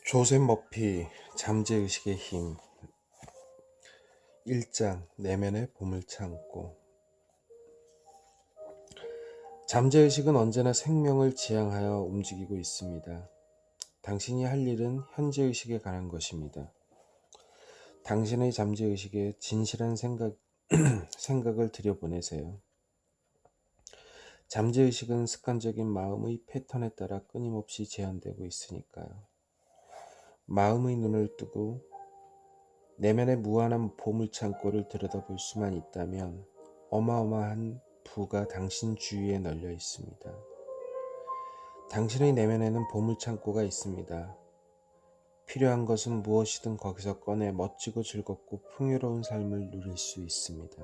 조셉 머피 잠재의식의 힘 1장 내면의 보물창고. 잠재의식은 언제나 생명을 지향하여 움직이고 있습니다. 당신이 할 일은 현재의식에 관한 것입니다. 당신의 잠재의식에 진실한 생각을 들여보내세요. 잠재의식은 습관적인 마음의 패턴에 따라 끊임없이 재현되고 있으니까요. 마음의 눈을 뜨고 내면의 무한한 보물창고를 들여다볼 수만 있다면 어마어마한 부가 당신 주위에 널려 있습니다. 당신의 내면에는 보물창고가 있습니다. 필요한 것은 무엇이든 거기서 꺼내 멋지고 즐겁고 풍요로운 삶을 누릴 수 있습니다.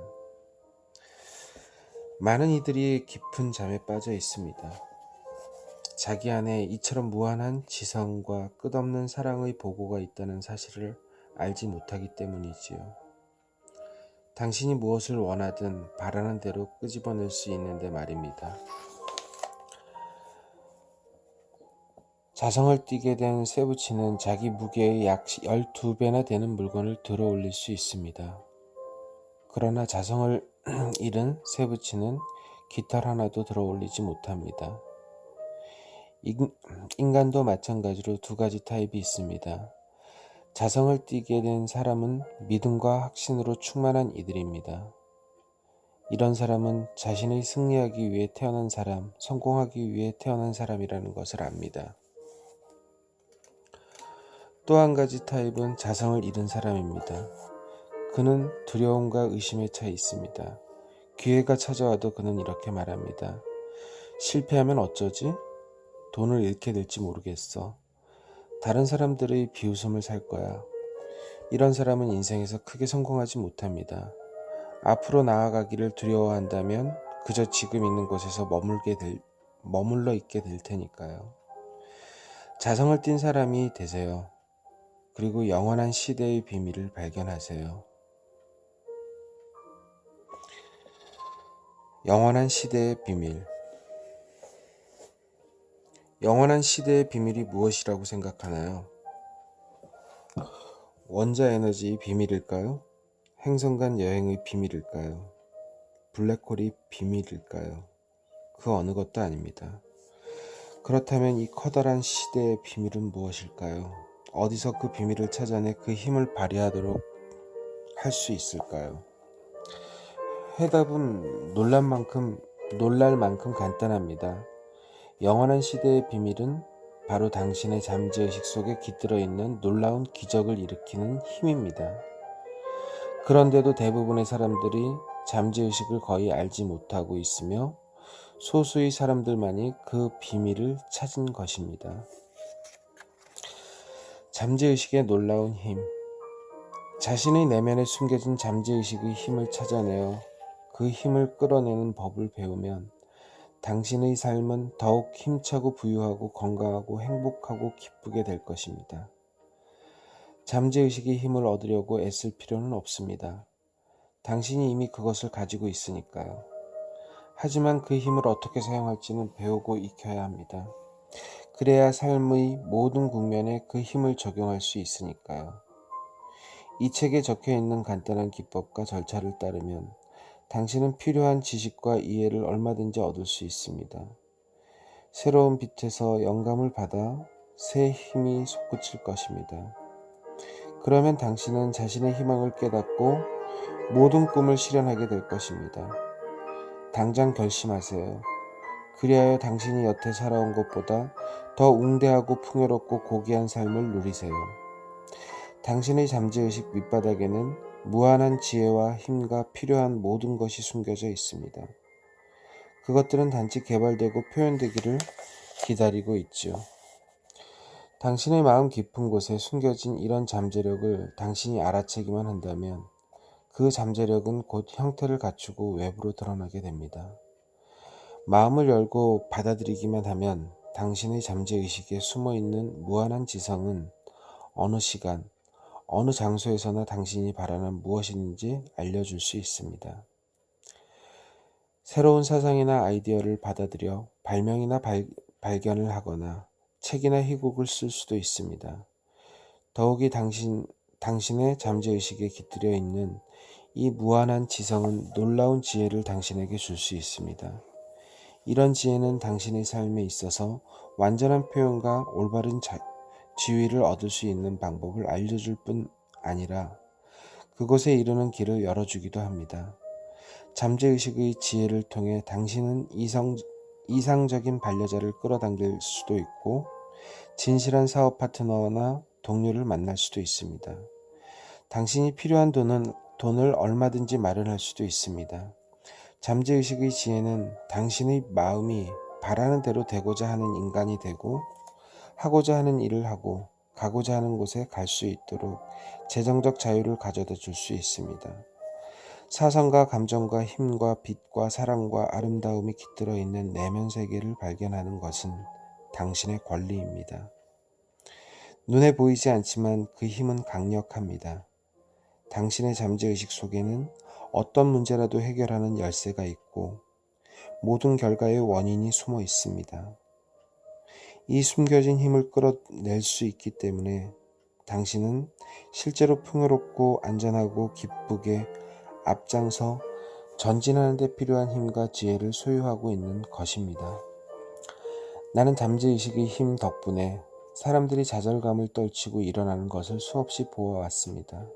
많은 이들이 깊은 잠에 빠져 있습니다. 자기 안에 이처럼 무한한 지성과 끝없는 사랑의 보고가 있다는 사실을 알지 못하기 때문이지요. 당신이 무엇을 원하든 바라는 대로 끄집어낼 수 있는데 말입니다. 자성을 띠게 된 세부치는 자기 무게의 약 12배나 되는 물건을 들어 올릴 수 있습니다. 그러나 자성을 잃은 세부치는 깃털 하나도 들어 올리지 못합니다. 인간도 마찬가지로 두 가지 타입이 있습니다. 자성을 띠게 된 사람은 믿음과 확신으로 충만한 이들입니다. 이런 사람은 자신이 승리하기 위해 태어난 사람, 성공하기 위해 태어난 사람이라는 것을 압니다. 또 한 가지 타입은 자성을 잃은 사람입니다. 그는 두려움과 의심에 차 있습니다. 기회가 찾아와도 그는 이렇게 말합니다. 실패하면 어쩌지? 돈을 잃게 될지 모르겠어. 다른 사람들의 비웃음을 살 거야. 이런 사람은 인생에서 크게 성공하지 못합니다. 앞으로 나아가기를 두려워한다면 그저 지금 있는 곳에서 머물러 있게 될 테니까요. 자성을 띤 사람이 되세요. 그리고 영원한 시대의 비밀을 발견하세요. 영원한 시대의 비밀. 영원한 시대의 비밀이 무엇이라고 생각하나요? 원자 에너지의 비밀일까요? 행성 간 여행의 비밀일까요? 블랙홀이 비밀일까요? 그 어느 것도 아닙니다. 그렇다면 이 커다란 시대의 비밀은 무엇일까요? 어디서 그 비밀을 찾아내 그 힘을 발휘하도록 할 수 있을까요? 해답은 놀랄 만큼 간단합니다. 영원한 시대의 비밀은 바로 당신의 잠재의식 속에 깃들어 있는 놀라운 기적을 일으키는 힘입니다. 그런데도 대부분의 사람들이 잠재의식을 거의 알지 못하고 있으며 소수의 사람들만이 그 비밀을 찾은 것입니다. 잠재의식의 놀라운 힘. 자신의 내면에 숨겨진 잠재의식의 힘을 찾아내어 그 힘을 끌어내는 법을 배우면 당신의 삶은 더욱 힘차고 부유하고 건강하고 행복하고 기쁘게 될 것입니다. 잠재의식의 힘을 얻으려고 애쓸 필요는 없습니다. 당신이 이미 그것을 가지고 있으니까요. 하지만 그 힘을 어떻게 사용할지는 배우고 익혀야 합니다. 그래야 삶의 모든 국면에 그 힘을 적용할 수 있으니까요. 이 책에 적혀 있는 간단한 기법과 절차를 따르면 당신은 필요한 지식과 이해를 얼마든지 얻을 수 있습니다. 새로운 빛에서 영감을 받아 새 힘이 솟구칠 것입니다. 그러면 당신은 자신의 희망을 깨닫고 모든 꿈을 실현하게 될 것입니다. 당장 결심하세요. 그리하여 당신이 여태 살아온 것보다 더 웅대하고 풍요롭고 고귀한 삶을 누리세요. 당신의 잠재의식 밑바닥에는 무한한 지혜와 힘과 필요한 모든 것이 숨겨져 있습니다. 그것들은 단지 개발되고 표현되기를 기다리고 있지요. 당신의 마음 깊은 곳에 숨겨진 이런 잠재력을 당신이 알아채기만 한다면 그 잠재력은 곧 형태를 갖추고 외부로 드러나게 됩니다. 마음을 열고 받아들이기만 하면 당신의 잠재의식에 숨어있는 무한한 지성은 어느 시간, 어느 장소에서나 당신이 바라는 무엇인지 알려줄 수 있습니다. 새로운 사상이나 아이디어를 받아들여 발명이나 발견을 하거나 책이나 희곡을 쓸 수도 있습니다. 더욱이 당신의 잠재의식에 깃들여 있는 이 무한한 지성은 놀라운 지혜를 당신에게 줄 수 있습니다. 이런 지혜는 당신의 삶에 있어서 완전한 표현과 올바른 지위를 얻을 수 있는 방법을 알려줄 뿐 아니라 그곳에 이르는 길을 열어주기도 합니다. 잠재의식의 지혜를 통해 당신은 이상적인 반려자를 끌어당길 수도 있고 진실한 사업 파트너나 동료를 만날 수도 있습니다. 당신이 필요한 돈을 얼마든지 마련할 수도 있습니다. 잠재의식의 지혜는 당신의 마음이 바라는 대로 되고자 하는 인간이 되고 하고자 하는 일을 하고 가고자 하는 곳에 갈 수 있도록 재정적 자유를 가져다 줄 수 있습니다. 사상과 감정과 힘과 빛과 사랑과 아름다움이 깃들어 있는 내면 세계를 발견하는 것은 당신의 권리입니다. 눈에 보이지 않지만 그 힘은 강력합니다. 당신의 잠재의식 속에는 어떤 문제라도 해결하는 열쇠가 있고 모든 결과의 원인이 숨어 있습니다. 이 숨겨진 힘을 끌어낼 수 있기 때문에 당신은 실제로 풍요롭고 안전하고 기쁘게 앞장서 전진하는 데 필요한 힘과 지혜를 소유하고 있는 것입니다. 나는 잠재의식의 힘 덕분에 사람들이 좌절감을 떨치고 일어나는 것을 수없이 보아왔습니다.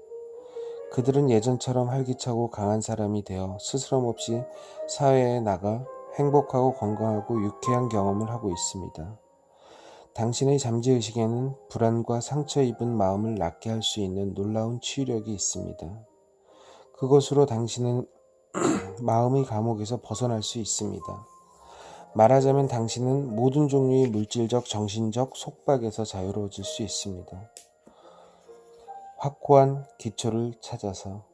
그들은 예전처럼 활기차고 강한 사람이 되어 스스럼 없이 사회에 나가 행복하고 건강하고 유쾌한 경험을 하고 있습니다. 당신의 잠재의식에는 불안과 상처 입은 마음을 낫게 할 수 있는 놀라운 치유력이 있습니다. 그것으로 당신은 마음의 감옥에서 벗어날 수 있습니다. 말하자면 당신은 모든 종류의 물질적, 정신적 속박에서 자유로워질 수 있습니다. 확고한 기초를 찾아서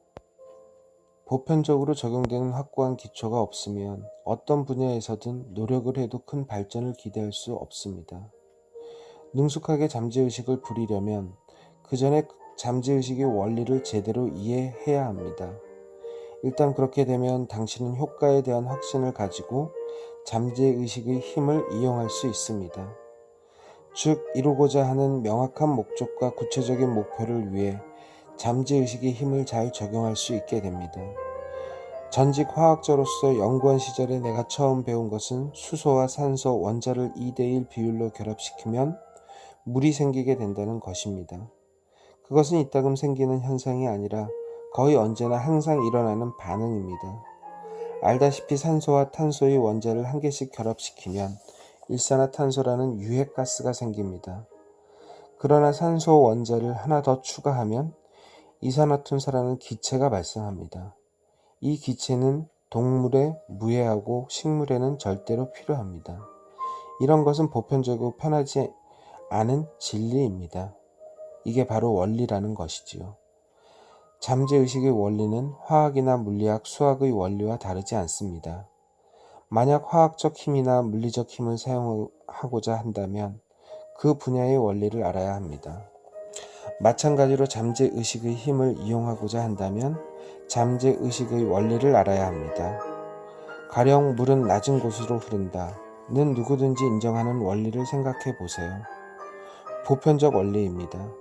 보편적으로 적용되는 확고한 기초가 없으면 어떤 분야에서든 노력을 해도 큰 발전을 기대할 수 없습니다. 능숙하게 잠재의식을 부리려면 그 전에 잠재의식의 원리를 제대로 이해해야 합니다. 일단 그렇게 되면 당신은 효과에 대한 확신을 가지고 잠재의식의 힘을 이용할 수 있습니다. 즉, 이루고자 하는 명확한 목적과 구체적인 목표를 위해 잠재의식의 힘을 잘 적용할 수 있게 됩니다. 전직 화학자로서 연구원 시절에 내가 처음 배운 것은 수소와 산소, 원자를 2대1 비율로 결합시키면 물이 생기게 된다는 것입니다. 그것은 이따금 생기는 현상이 아니라 거의 언제나 항상 일어나는 반응입니다. 알다시피 산소와 탄소의 원자를 한 개씩 결합시키면 일산화탄소라는 유해가스가 생깁니다. 그러나 산소 원자를 하나 더 추가하면 이산화탄소라는 기체가 발생합니다. 이 기체는 동물에 무해하고 식물에는 절대로 필요합니다. 이런 것은 보편적이고 편하지 않은 진리입니다. 이게 바로 원리라는 것이지요. 잠재의식의 원리는 화학이나 물리학, 수학의 원리와 다르지 않습니다. 만약 화학적 힘이나 물리적 힘을 사용하고자 한다면 그 분야의 원리를 알아야 합니다. 마찬가지로 잠재의식의 힘을 이용하고자 한다면 잠재의식의 원리를 알아야 합니다. 가령 물은 낮은 곳으로 흐른다는 누구든지 인정하는 원리를 생각해 보세요. 보편적 원리입니다.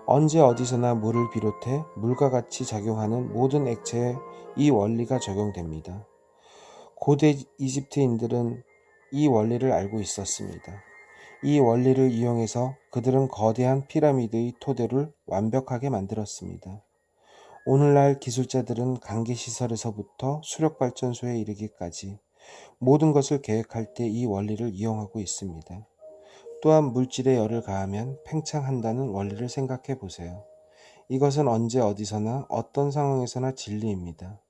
언제 어디서나 물을 비롯해 물과 같이 작용하는 모든 액체에 이 원리가 적용됩니다. 고대 이집트인들은 이 원리를 알고 있었습니다. 이 원리를 이용해서 그들은 거대한 피라미드의 토대를 완벽하게 만들었습니다. 오늘날 기술자들은 강계시설에서부터 수력발전소에 이르기까지 모든 것을 계획할 때 이 원리를 이용하고 있습니다. 또한 물질에 열을 가하면 팽창한다는 원리를 생각해 보세요. 이것은 언제 어디서나 어떤 상황에서나 진리입니다.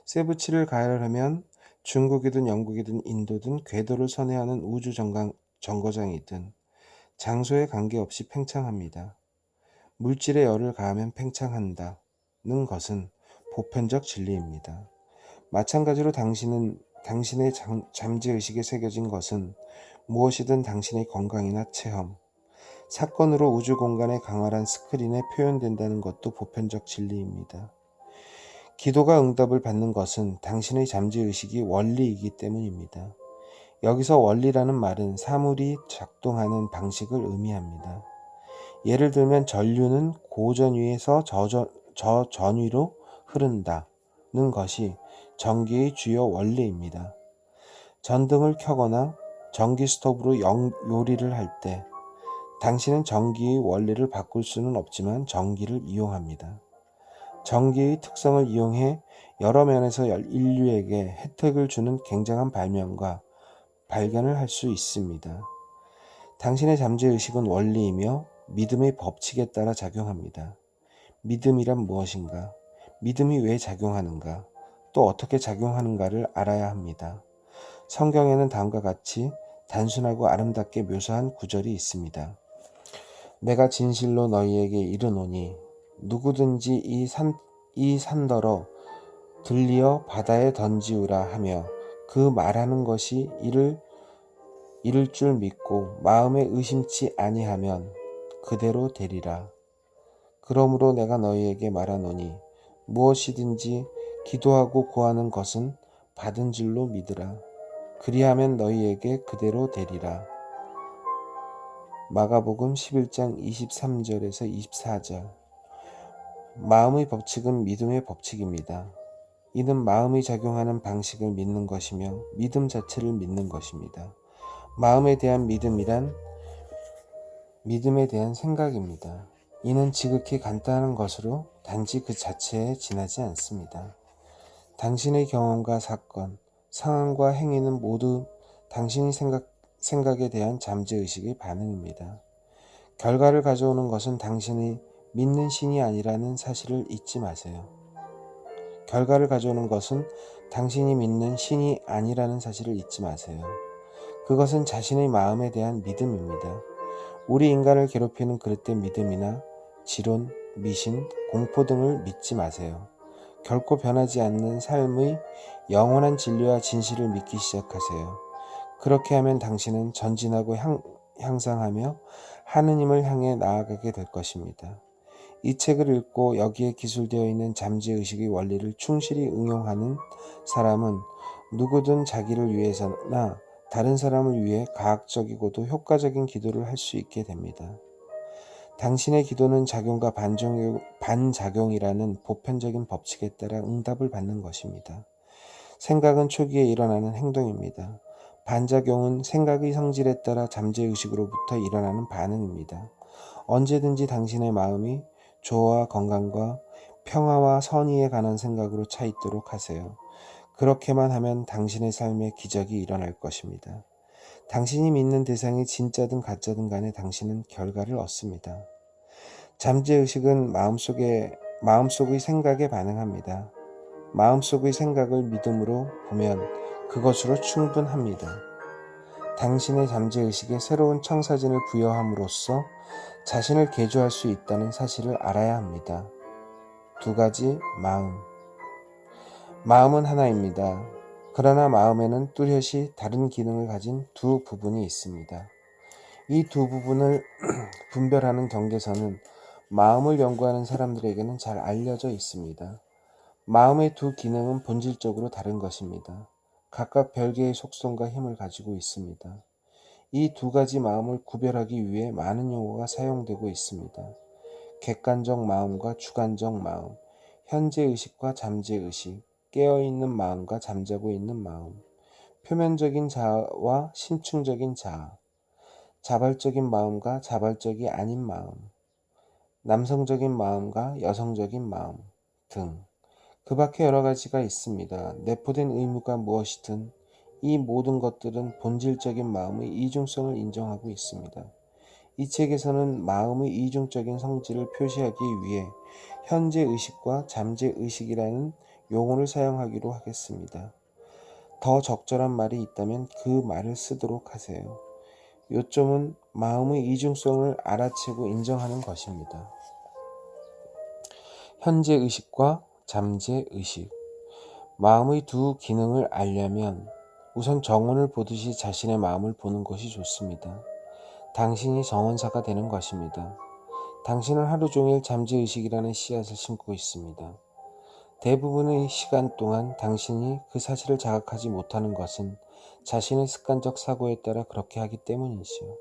세부치를 가열하면 중국이든 영국이든 인도든 궤도를 선회하는 우주 정거장이든 장소에 관계없이 팽창합니다. 물질에 열을 가하면 팽창한다는 것은 보편적 진리입니다. 마찬가지로 당신의 잠재의식에 새겨진 것은 무엇이든 당신의 건강이나 체험, 사건으로 우주 공간의 강활한 스크린에 표현된다는 것도 보편적 진리입니다. 기도가 응답을 받는 것은 당신의 잠재의식이 원리이기 때문입니다. 여기서 원리라는 말은 사물이 작동하는 방식을 의미합니다. 예를 들면 전류는 고전위에서 저전위로 흐른다는 것이 전기의 주요 원리입니다. 전등을 켜거나 전기 스토브로 요리를 할 때 당신은 전기의 원리를 바꿀 수는 없지만 전기를 이용합니다. 전기의 특성을 이용해 여러 면에서 인류에게 혜택을 주는 굉장한 발견을 할 수 있습니다. 당신의 잠재의식은 원리이며 믿음의 법칙에 따라 작용합니다. 믿음이란 무엇인가? 믿음이 왜 작용하는가? 또 어떻게 작용하는가를 알아야 합니다. 성경에는 다음과 같이 단순하고 아름답게 묘사한 구절이 있습니다. 내가 진실로 너희에게 이르노니 누구든지 이 산더러 들리어 바다에 던지우라 하며 그 말하는 것이 이를 줄 믿고 마음에 의심치 아니하면 그대로 되리라. 그러므로 내가 너희에게 말하노니 무엇이든지 기도하고 구하는 것은 받은 줄로 믿으라. 그리하면 너희에게 그대로 되리라. 마가복음 11장 23절에서 24절. 마음의 법칙은 믿음의 법칙입니다. 이는 마음이 작용하는 방식을 믿는 것이며 믿음 자체를 믿는 것입니다. 마음에 대한 믿음에 대한 생각입니다. 이는 지극히 간단한 것으로 단지 그 자체에 지나지 않습니다. 당신의 경험과 사건, 상황과 행위는 모두 당신이 생각에 대한 잠재의식의 반응입니다. 결과를 가져오는 것은 당신이 믿는 신이 아니라는 사실을 잊지 마세요. 결과를 가져오는 것은 당신이 믿는 신이 아니라는 사실을 잊지 마세요. 그것은 자신의 마음에 대한 믿음입니다. 우리 인간을 괴롭히는 그릇된 믿음이나 지론, 미신, 공포 등을 믿지 마세요. 결코 변하지 않는 삶의 영원한 진리와 진실을 믿기 시작하세요. 그렇게 하면 당신은 전진하고 향상하며 하느님을 향해 나아가게 될 것입니다. 이 책을 읽고 여기에 기술되어 있는 잠재의식의 원리를 충실히 응용하는 사람은 누구든 자기를 위해서나 다른 사람을 위해 과학적이고도 효과적인 기도를 할 수 있게 됩니다. 당신의 기도는 작용과 반작용이라는 보편적인 법칙에 따라 응답을 받는 것입니다. 생각은 초기에 일어나는 행동입니다. 반작용은 생각의 성질에 따라 잠재의식으로부터 일어나는 반응입니다. 언제든지 당신의 마음이 조화와 건강과 평화와 선의에 관한 생각으로 차 있도록 하세요. 그렇게만 하면 당신의 삶에 기적이 일어날 것입니다. 당신이 믿는 대상이 진짜든 가짜든 간에 당신은 결과를 얻습니다. 잠재의식은 마음속의 생각에 반응합니다. 마음속의 생각을 믿음으로 보면 그것으로 충분합니다. 당신의 잠재의식에 새로운 청사진을 부여함으로써 자신을 개조할 수 있다는 사실을 알아야 합니다. 2가지 마음은 하나입니다. 그러나 마음에는 뚜렷이 다른 기능을 가진 두 부분이 있습니다. 이 두 부분을 분별하는 경계선은 마음을 연구하는 사람들에게는 잘 알려져 있습니다. 마음의 두 기능은 본질적으로 다른 것입니다. 각각 별개의 속성과 힘을 가지고 있습니다. 이 2가지 마음을 구별하기 위해 많은 용어가 사용되고 있습니다. 객관적 마음과 주관적 마음, 현재의식과 잠재의식, 깨어있는 마음과 잠자고 있는 마음, 표면적인 자아와 심층적인 자아, 자발적인 마음과 자발적이 아닌 마음, 남성적인 마음과 여성적인 마음 등 그 밖에 여러 가지가 있습니다. 내포된 의무가 무엇이든 이 모든 것들은 본질적인 마음의 이중성을 인정하고 있습니다. 이 책에서는 마음의 이중적인 성질을 표시하기 위해 현재의식과 잠재의식이라는 용어를 사용하기로 하겠습니다. 더 적절한 말이 있다면 그 말을 쓰도록 하세요. 요점은 마음의 이중성을 알아채고 인정하는 것입니다. 현재의식과 잠재의식. 마음의 두 기능을 알려면 우선 정원을 보듯이 자신의 마음을 보는 것이 좋습니다. 당신이 정원사가 되는 것입니다. 당신은 하루 종일 잠재의식이라는 씨앗을 심고 있습니다. 대부분의 시간 동안 당신이 그 사실을 자각하지 못하는 것은 자신의 습관적 사고에 따라 그렇게 하기 때문이지요.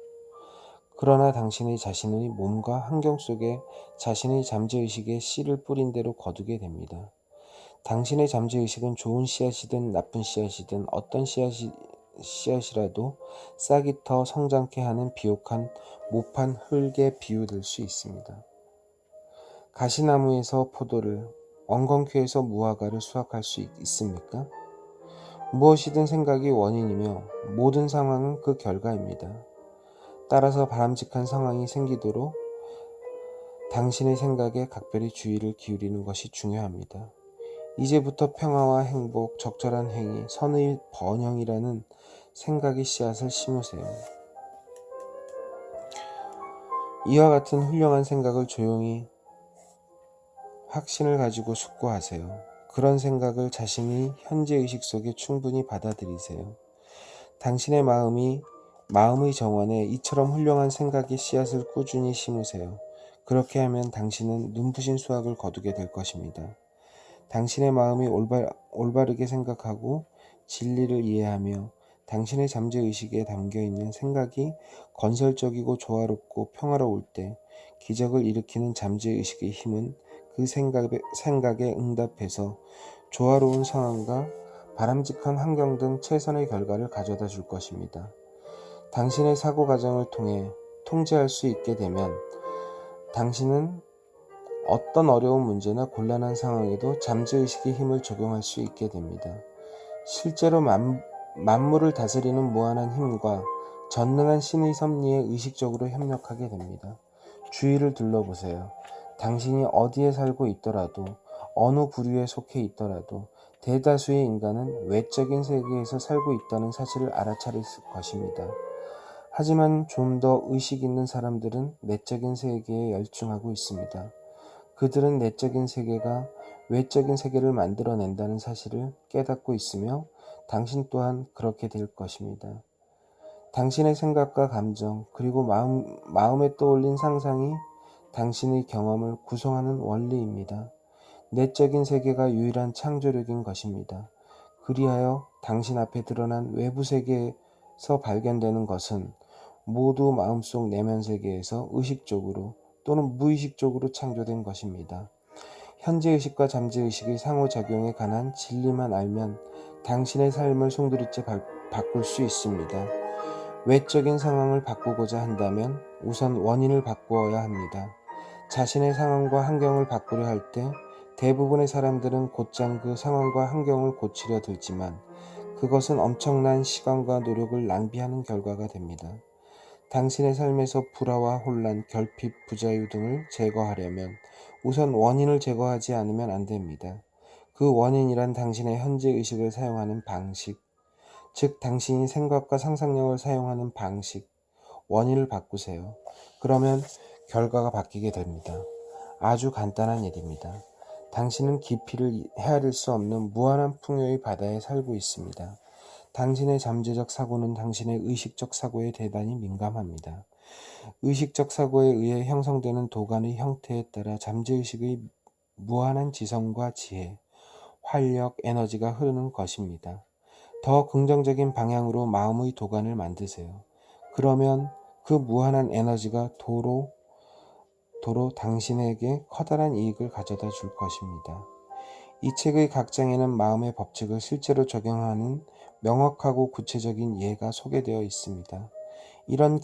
그러나 당신의 자신의 몸과 환경 속에 자신의 잠재의식의 씨를 뿌린 대로 거두게 됩니다. 당신의 잠재의식은 좋은 씨앗이든 나쁜 씨앗이든 어떤 씨앗이라도 싹이 터 성장케 하는 비옥한 모판 흙에 비유될 수 있습니다. 가시나무에서 포도를, 엉겅퀴에서 무화과를 수확할 수 있습니까? 무엇이든 생각이 원인이며 모든 상황은 그 결과입니다. 따라서 바람직한 상황이 생기도록 당신의 생각에 각별히 주의를 기울이는 것이 중요합니다. 이제부터 평화와 행복, 적절한 행위, 선의 번영이라는 생각의 씨앗을 심으세요. 이와 같은 훌륭한 생각을 조용히 확신을 가지고 숙고하세요. 그런 생각을 자신이 현재의식 속에 충분히 받아들이세요. 당신의 마음의 정원에 이처럼 훌륭한 생각의 씨앗을 꾸준히 심으세요. 그렇게 하면 당신은 눈부신 수확을 거두게 될 것입니다. 당신의 마음이 올바르게 생각하고 진리를 이해하며 당신의 잠재의식에 담겨있는 생각이 건설적이고 조화롭고 평화로울 때 기적을 일으키는 잠재의식의 힘은 그 생각에 응답해서 조화로운 상황과 바람직한 환경 등 최선의 결과를 가져다 줄 것입니다. 당신의 사고 과정을 통해 통제할 수 있게 되면 당신은 어떤 어려운 문제나 곤란한 상황에도 잠재의식의 힘을 적용할 수 있게 됩니다. 실제로 만물을 다스리는 무한한 힘과 전능한 신의 섭리에 의식적으로 협력하게 됩니다. 주위를 둘러보세요. 당신이 어디에 살고 있더라도 어느 부류에 속해 있더라도 대다수의 인간은 외적인 세계에서 살고 있다는 사실을 알아차릴 것입니다. 하지만 좀 더 의식 있는 사람들은 내적인 세계에 열중하고 있습니다. 그들은 내적인 세계가 외적인 세계를 만들어낸다는 사실을 깨닫고 있으며 당신 또한 그렇게 될 것입니다. 당신의 생각과 감정 그리고 마음에 떠올린 상상이 당신의 경험을 구성하는 원리입니다. 내적인 세계가 유일한 창조력인 것입니다. 그리하여 당신 앞에 드러난 외부 세계에서 발견되는 것은 모두 마음속 내면 세계에서 의식적으로 또는 무의식적으로 창조된 것입니다. 현재의식과 잠재의식의 상호작용에 관한 진리만 알면 당신의 삶을 송두리째 바꿀 수 있습니다. 외적인 상황을 바꾸고자 한다면 우선 원인을 바꾸어야 합니다. 자신의 상황과 환경을 바꾸려 할 때 대부분의 사람들은 곧장 그 상황과 환경을 고치려 들지만 그것은 엄청난 시간과 노력을 낭비하는 결과가 됩니다. 당신의 삶에서 불화와 혼란, 결핍, 부자유 등을 제거하려면 우선 원인을 제거하지 않으면 안 됩니다. 그 원인이란 당신의 현재 의식을 사용하는 방식, 즉 당신이 생각과 상상력을 사용하는 방식, 원인을 바꾸세요. 그러면 결과가 바뀌게 됩니다. 아주 간단한 일입니다. 당신은 깊이를 헤아릴 수 없는 무한한 풍요의 바다에 살고 있습니다. 당신의 잠재적 사고는 당신의 의식적 사고에 대단히 민감합니다. 의식적 사고에 의해 형성되는 도관의 형태에 따라 잠재의식의 무한한 지성과 지혜, 활력, 에너지가 흐르는 것입니다. 더 긍정적인 방향으로 마음의 도관을 만드세요. 그러면 그 무한한 에너지가 도로 당신에게 커다란 이익을 가져다 줄 것입니다. 이 책의 각 장에는 마음의 법칙을 실제로 적용하는 명확하고 구체적인 예가 소개되어 있습니다. 이런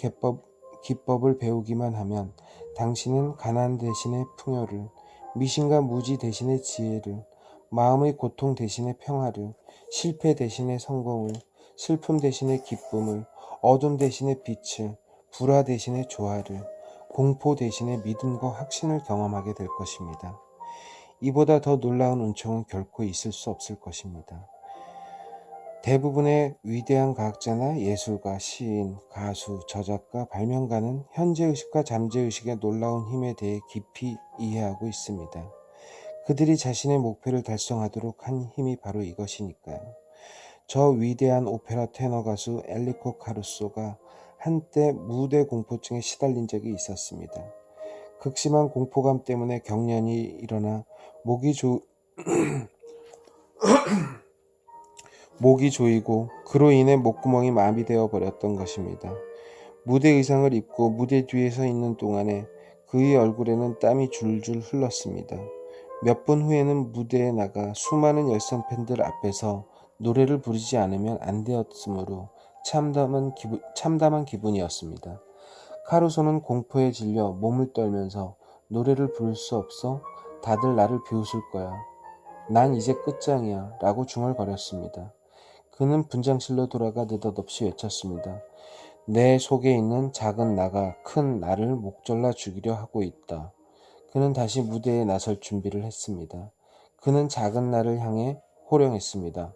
기법을 배우기만 하면 당신은 가난 대신의 풍요를, 미신과 무지 대신의 지혜를, 마음의 고통 대신의 평화를, 실패 대신의 성공을, 슬픔 대신의 기쁨을, 어둠 대신의 빛을, 불화 대신의 조화를, 공포 대신의 믿음과 확신을 경험하게 될 것입니다. 이보다 더 놀라운 은총은 결코 있을 수 없을 것입니다. 대부분의 위대한 과학자나 예술가, 시인, 가수, 저작가, 발명가는 현재의식과 잠재의식의 놀라운 힘에 대해 깊이 이해하고 있습니다. 그들이 자신의 목표를 달성하도록 한 힘이 바로 이것이니까요. 저 위대한 오페라 테너 가수 엘리코 카루소가 한때 무대 공포증에 시달린 적이 있었습니다. 극심한 공포감 때문에 경련이 일어나 목이 조이고 그로 인해 목구멍이 마비되어 버렸던 것입니다. 무대 의상을 입고 무대 뒤에 서 있는 동안에 그의 얼굴에는 땀이 줄줄 흘렀습니다. 몇 분 후에는 무대에 나가 수많은 열성 팬들 앞에서 노래를 부르지 않으면 안 되었으므로 참담한 기분이었습니다. 카루소는 공포에 질려 몸을 떨면서 노래를 부를 수 없어 다들 나를 비웃을 거야. 난 이제 끝장이야 라고 중얼거렸습니다. 그는 분장실로 돌아가 느닷없이 외쳤습니다. 내 속에 있는 작은 나가 큰 나를 목졸라 죽이려 하고 있다. 그는 다시 무대에 나설 준비를 했습니다. 그는 작은 나를 향해 호령했습니다.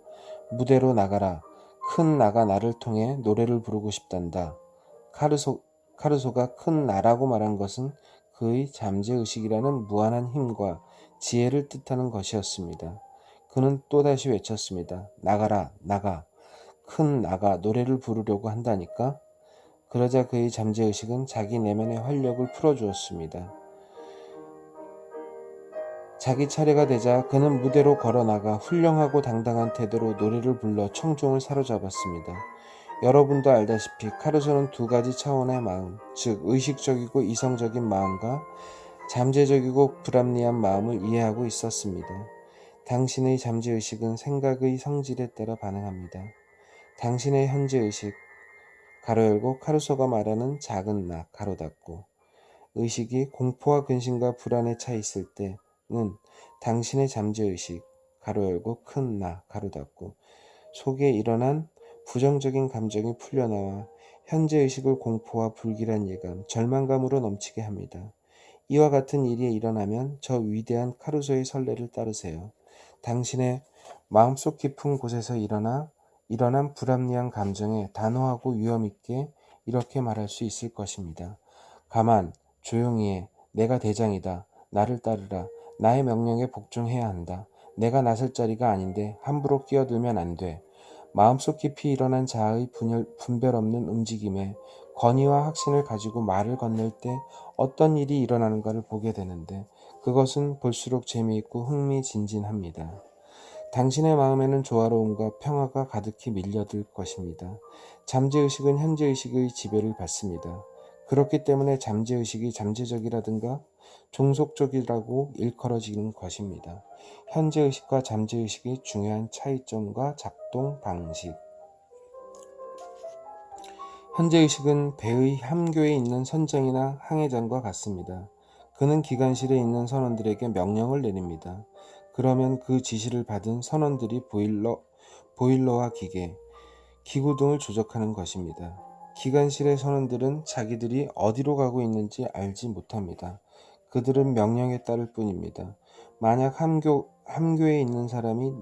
무대로 나가라. 큰 나가 나를 통해 노래를 부르고 싶단다. 카르소가 큰 나라고 말한 것은 그의 잠재의식이라는 무한한 힘과 지혜를 뜻하는 것이었습니다. 그는 또다시 외쳤습니다. 나가라, 나가. 큰 나가 노래를 부르려고 한다니까? 그러자 그의 잠재의식은 자기 내면의 활력을 풀어주었습니다. 자기 차례가 되자 그는 무대로 걸어나가 훌륭하고 당당한 태도로 노래를 불러 청중을 사로잡았습니다. 여러분도 알다시피 카루소는 두 가지 차원의 마음, 즉 의식적이고 이성적인 마음과 잠재적이고 불합리한 마음을 이해하고 있었습니다. 당신의 잠재의식은 생각의 성질에 따라 반응합니다. 당신의 현재의식, 가로 열고 카루소가 말하는 작은 나, 가로 닫고 의식이 공포와 근심과 불안에 차 있을 때는 당신의 잠재의식, 가로 열고 큰 나, 가로 닫고 속에 일어난 부정적인 감정이 풀려나와 현재의식을 공포와 불길한 예감, 절망감으로 넘치게 합니다. 이와 같은 일이 일어나면 저 위대한 카루소의 선례를 따르세요. 당신의 마음속 깊은 곳에서 일어난 불합리한 감정에 단호하고 위험있게 이렇게 말할 수 있을 것입니다. 가만, 조용히 해. 내가 대장이다. 나를 따르라. 나의 명령에 복종해야 한다. 내가 나설 자리가 아닌데 함부로 끼어들면 안 돼. 마음속 깊이 일어난 자아의 분별 없는 움직임에 권위와 확신을 가지고 말을 건넬 때 어떤 일이 일어나는가를 보게 되는데 그것은 볼수록 재미있고 흥미진진합니다. 당신의 마음에는 조화로움과 평화가 가득히 밀려들 것입니다. 잠재의식은 현재의식의 지배를 받습니다. 그렇기 때문에 잠재의식이 잠재적이라든가 종속적이라고 일컬어지는 것입니다. 현재의식과 잠재의식의 중요한 차이점과 작동 방식. 현재의식은 배의 함교에 있는 선장이나 항해장과 같습니다. 그는 기관실에 있는 선원들에게 명령을 내립니다. 그러면 그 지시를 받은 선원들이 보일러와 기구 등을 조작하는 것입니다. 기관실의 선원들은 자기들이 어디로 가고 있는지 알지 못합니다. 그들은 명령에 따를 뿐입니다. 만약 함교에 있는 사람이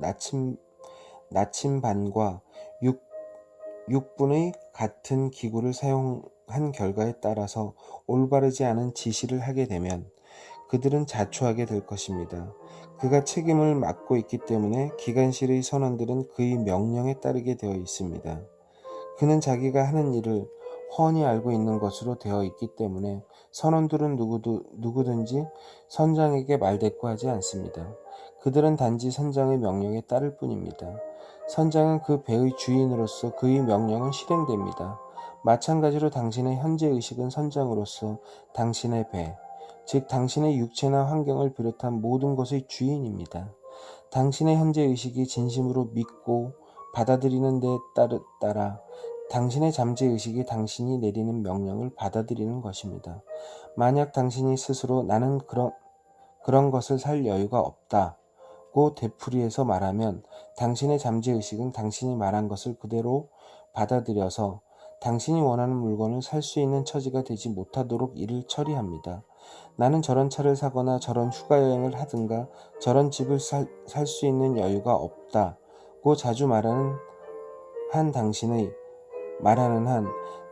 나침반과 육분의 같은 기구를 사용한 결과에 따라서 올바르지 않은 지시를 하게 되면 그들은 자초하게 될 것입니다. 그가 책임을 맡고 있기 때문에 기관실의 선원들은 그의 명령에 따르게 되어 있습니다. 그는 자기가 하는 일을 훤히 알고 있는 것으로 되어 있기 때문에 선원들은 누구든지 선장에게 말대꾸하지 않습니다. 그들은 단지 선장의 명령에 따를 뿐입니다. 선장은 그 배의 주인으로서 그의 명령은 실행됩니다. 마찬가지로 당신의 현재 의식은 선장으로서 당신의 배, 즉 당신의 육체나 환경을 비롯한 모든 것의 주인입니다. 당신의 현재 의식이 진심으로 믿고 받아들이는 데 따라 당신의 잠재의식이 당신이 내리는 명령을 받아들이는 것입니다. 만약 당신이 스스로 나는 그런 것을 살 여유가 없다고 되풀이해서 말하면 당신의 잠재의식은 당신이 말한 것을 그대로 받아들여서 당신이 원하는 물건을 살 수 있는 처지가 되지 못하도록 일을 처리합니다. 나는 저런 차를 사거나 저런 휴가여행을 하든가 저런 집을 살 수 있는 여유가 없다고 자주 말하는 한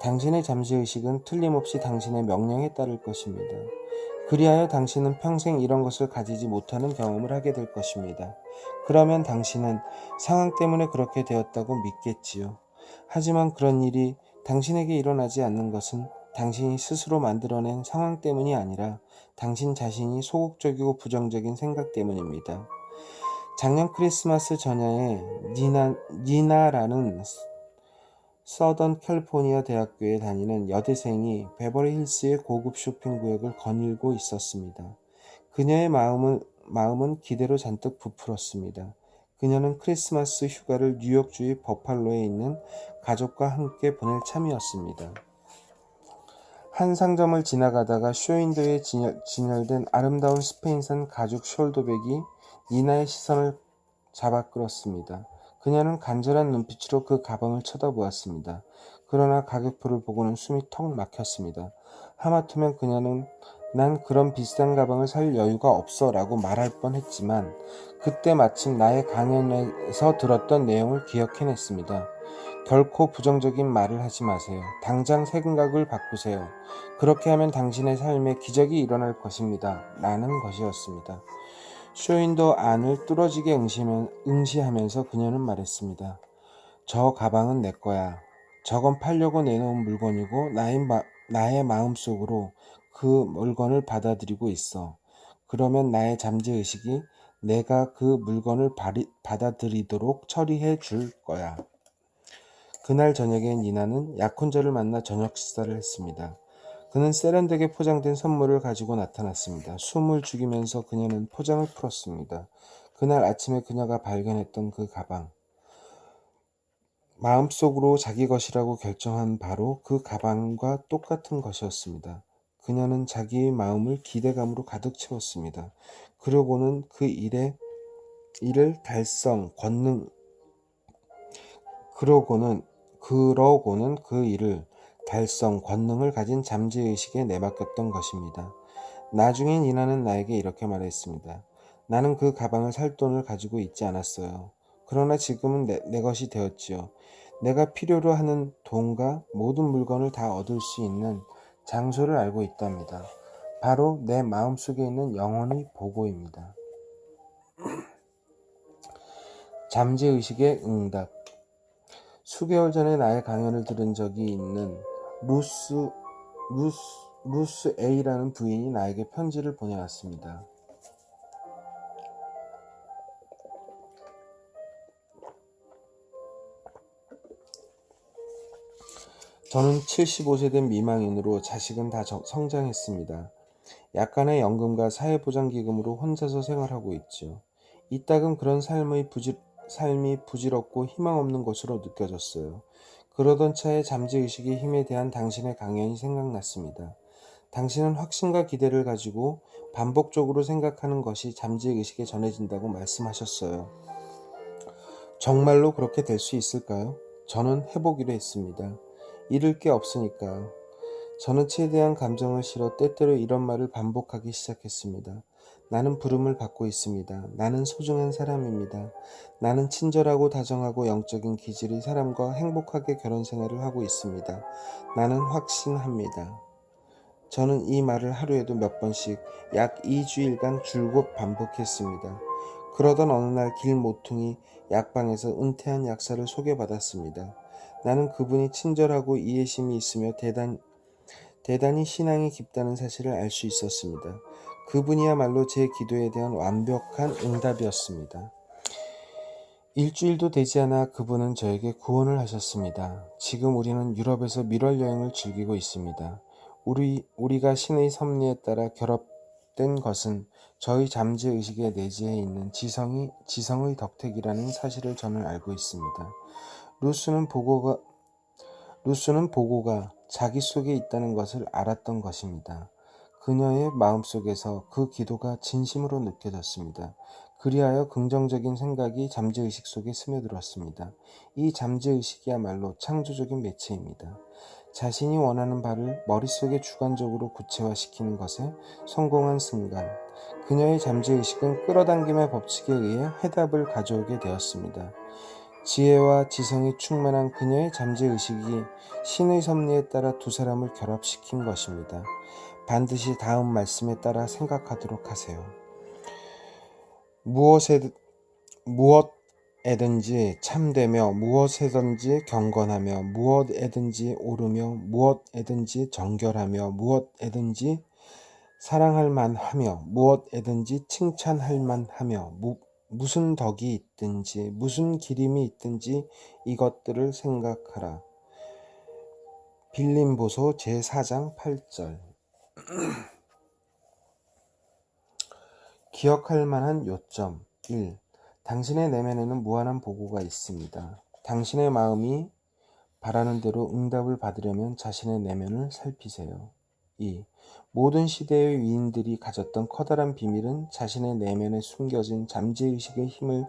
당신의 잠재의식은 틀림없이 당신의 명령에 따를 것입니다. 그리하여 당신은 평생 이런 것을 가지지 못하는 경험을 하게 될 것입니다. 그러면 당신은 상황 때문에 그렇게 되었다고 믿겠지요. 하지만 그런 일이 당신에게 일어나지 않는 것은 당신이 스스로 만들어낸 상황 때문이 아니라 당신 자신이 소극적이고 부정적인 생각 때문입니다. 작년 크리스마스 전야에 니나라는 서던 캘리포니아 대학교에 다니는 여대생이 베버리 힐스의 고급 쇼핑 구역을 거닐고 있었습니다. 그녀의 마음은 기대로 잔뜩 부풀었습니다. 그녀는 크리스마스 휴가를 뉴욕주의 버팔로에 있는 가족과 함께 보낼 참이었습니다. 한 상점을 지나가다가 쇼윈도에 진열된 아름다운 스페인산 가죽 숄더백이 니나의 시선을 잡아 끌었습니다. 그녀는 간절한 눈빛으로 그 가방을 쳐다보았습니다. 그러나 가격표를 보고는 숨이 턱 막혔습니다. 하마터면 그녀는 난 그런 비싼 가방을 살 여유가 없어 라고 말할 뻔했지만 그때 마침 나의 강연에서 들었던 내용을 기억해냈습니다. 결코 부정적인 말을 하지 마세요. 당장 생각을 바꾸세요. 그렇게 하면 당신의 삶에 기적이 일어날 것입니다. 라는 것이었습니다. 쇼윈도 안을 뚫어지게 응시하면서 그녀는 말했습니다. 저 가방은 내 거야. 저건 팔려고 내놓은 물건이고 나의 마음속으로 그 물건을 받아들이고 있어. 그러면 나의 잠재의식이 내가 그 물건을 받아들이도록 처리해 줄 거야. 그날 저녁에 니나는 약혼자를 만나 저녁 식사를 했습니다. 그는 세련되게 포장된 선물을 가지고 나타났습니다. 숨을 죽이면서 그녀는 포장을 풀었습니다. 그날 아침에 그녀가 발견했던 그 가방. 마음속으로 자기 것이라고 결정한 바로 그 가방과 똑같은 것이었습니다. 그녀는 자기의 마음을 기대감으로 가득 채웠습니다. 그러고는 그 일을 달성, 권능을 가진 잠재의식에 내맡겼던 것입니다. 나중에 니나는 나에게 이렇게 말했습니다. 나는 그 가방을 살 돈을 가지고 있지 않았어요. 그러나 지금은 내 것이 되었지요. 내가 필요로 하는 돈과 모든 물건을 다 얻을 수 있는 장소를 알고 있답니다. 바로 내 마음속에 있는 영혼의 보고입니다. 잠재의식의 응답. 수개월 전에 나의 강연을 들은 적이 있는 루스 A라는 부인이 나에게 편지를 보내왔습니다. 저는 75세 된 미망인으로 자식은 다 성장했습니다. 약간의 연금과 사회보장기금으로 혼자서 생활하고 있죠. 이따금 그런 삶이 부질없고 희망 없는 것으로 느껴졌어요. 그러던 차에 잠재의식의 힘에 대한 당신의 강연이 생각났습니다. 당신은 확신과 기대를 가지고 반복적으로 생각하는 것이 잠재의식에 전해진다고 말씀하셨어요. 정말로 그렇게 될 수 있을까요? 저는 해보기로 했습니다. 잃을 게 없으니까요. 저는 최대한 감정을 실어 때때로 이런 말을 반복하기 시작했습니다. 나는 부름을 받고 있습니다. 나는 소중한 사람입니다. 나는 친절하고 다정하고 영적인 기질의 사람과 행복하게 결혼 생활을 하고 있습니다. 나는 확신합니다. 저는 이 말을 하루에도 몇 번씩 약 2주일간 줄곧 반복했습니다. 그러던 어느 날 길 모퉁이 약방에서 은퇴한 약사를 소개받았습니다. 나는 그분이 친절하고 이해심이 있으며 대단히 신앙이 깊다는 사실을 알 수 있었습니다. 그분이야말로 제 기도에 대한 완벽한 응답이었습니다. 일주일도 되지 않아 그분은 저에게 구원을 하셨습니다. 지금 우리는 유럽에서 밀월 여행을 즐기고 있습니다. 우리가 신의 섭리에 따라 결합된 것은 저희 잠재의식의 내재해 있는 지성의 덕택이라는 사실을 저는 알고 있습니다. 루스는 보고가 자기 속에 있다는 것을 알았던 것입니다. 그녀의 마음속에서 그 기도가 진심으로 느껴졌습니다. 그리하여 긍정적인 생각이 잠재의식 속에 스며들었습니다. 이 잠재의식이야말로 창조적인 매체입니다. 자신이 원하는 바를 머릿속에 주관적으로 구체화시키는 것에 성공한 순간, 그녀의 잠재의식은 끌어당김의 법칙에 의해 해답을 가져오게 되었습니다. 지혜와 지성이 충만한 그녀의 잠재의식이 신의 섭리에 따라 두 사람을 결합시킨 것입니다. 반드시 다음 말씀에 따라 생각하도록 하세요. 무엇에든지 참되며 무엇에든지 경건하며 무엇에든지 옳으며 무엇에든지 정결하며 무엇에든지 사랑할 만하며 무엇에든지 칭찬할 만하며 무슨 덕이 있든지 무슨 기림이 있든지 이것들을 생각하라. 빌림보서 제4장 8절. 기억할 만한 요점 1. 당신의 내면에는 무한한 보고가 있습니다. 당신의 마음이 바라는 대로 응답을 받으려면 자신의 내면을 살피세요. 2. 모든 시대의 위인들이 가졌던 커다란 비밀은 자신의 내면에 숨겨진 잠재의식의 힘을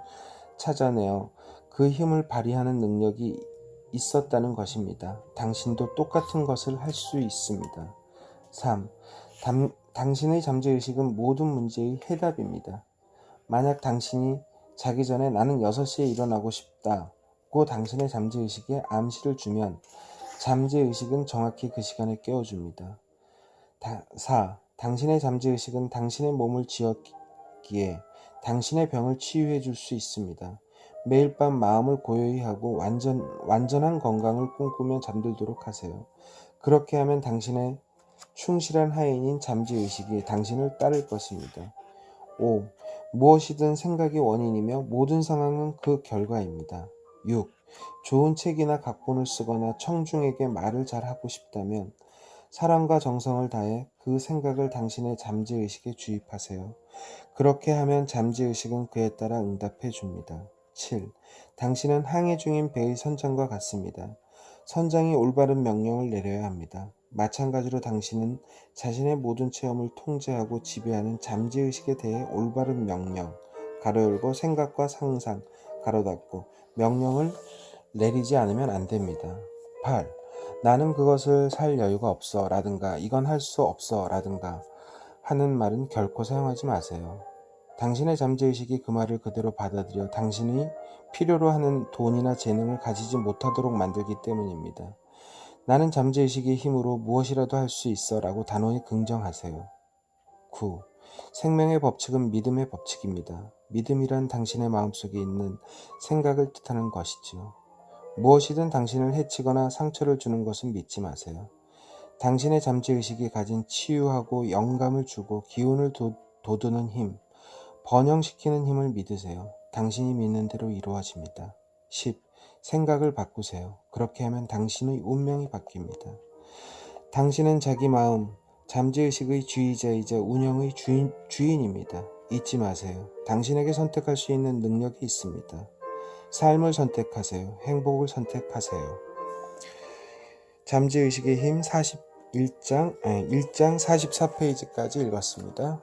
찾아내어 그 힘을 발휘하는 능력이 있었다는 것입니다. 당신도 똑같은 것을 할 수 있습니다. 3. 당신의 잠재의식은 모든 문제의 해답입니다. 만약 당신이 자기 전에 나는 6시에 일어나고 싶다고 당신의 잠재의식에 암시를 주면 잠재의식은 정확히 그 시간에 깨워줍니다. 4. 당신의 잠재의식은 당신의 몸을 쥐었기에 당신의 병을 치유해 줄 수 있습니다. 매일 밤 마음을 고요히 하고 완전한 건강을 꿈꾸며 잠들도록 하세요. 그렇게 하면 당신의 충실한 하인인 잠재의식이 당신을 따를 것입니다. 5. 무엇이든 생각이 원인이며 모든 상황은 그 결과입니다. 6. 좋은 책이나 각본을 쓰거나 청중에게 말을 잘하고 싶다면 사랑과 정성을 다해 그 생각을 당신의 잠재의식에 주입하세요. 그렇게 하면 잠재의식은 그에 따라 응답해 줍니다. 7. 당신은 항해 중인 배의 선장과 같습니다. 선장이 올바른 명령을 내려야 합니다. 마찬가지로 당신은 자신의 모든 체험을 통제하고 지배하는 잠재의식에 대해 올바른 명령, 가로 열고 생각과 상상, 가로 닫고 명령을 내리지 않으면 안 됩니다. 8. 나는 그것을 살 여유가 없어 라든가 이건 할 수 없어 라든가 하는 말은 결코 사용하지 마세요. 당신의 잠재의식이 그 말을 그대로 받아들여 당신이 필요로 하는 돈이나 재능을 가지지 못하도록 만들기 때문입니다. 나는 잠재의식의 힘으로 무엇이라도 할 수 있어 라고 단호히 긍정하세요. 9. 생명의 법칙은 믿음의 법칙입니다. 믿음이란 당신의 마음속에 있는 생각을 뜻하는 것이지요. 무엇이든 당신을 해치거나 상처를 주는 것은 믿지 마세요. 당신의 잠재의식이 가진 치유하고 영감을 주고 기운을 돋우는 힘, 번영시키는 힘을 믿으세요. 당신이 믿는 대로 이루어집니다. 10. 생각을 바꾸세요. 그렇게 하면 당신의 운명이 바뀝니다. 당신은 자기 마음, 잠재의식의 주의자이자 운영의 주인입니다. 잊지 마세요. 당신에게 선택할 수 있는 능력이 있습니다. 삶을 선택하세요. 행복을 선택하세요. 잠재의식의 힘 1장 44페이지까지 읽었습니다.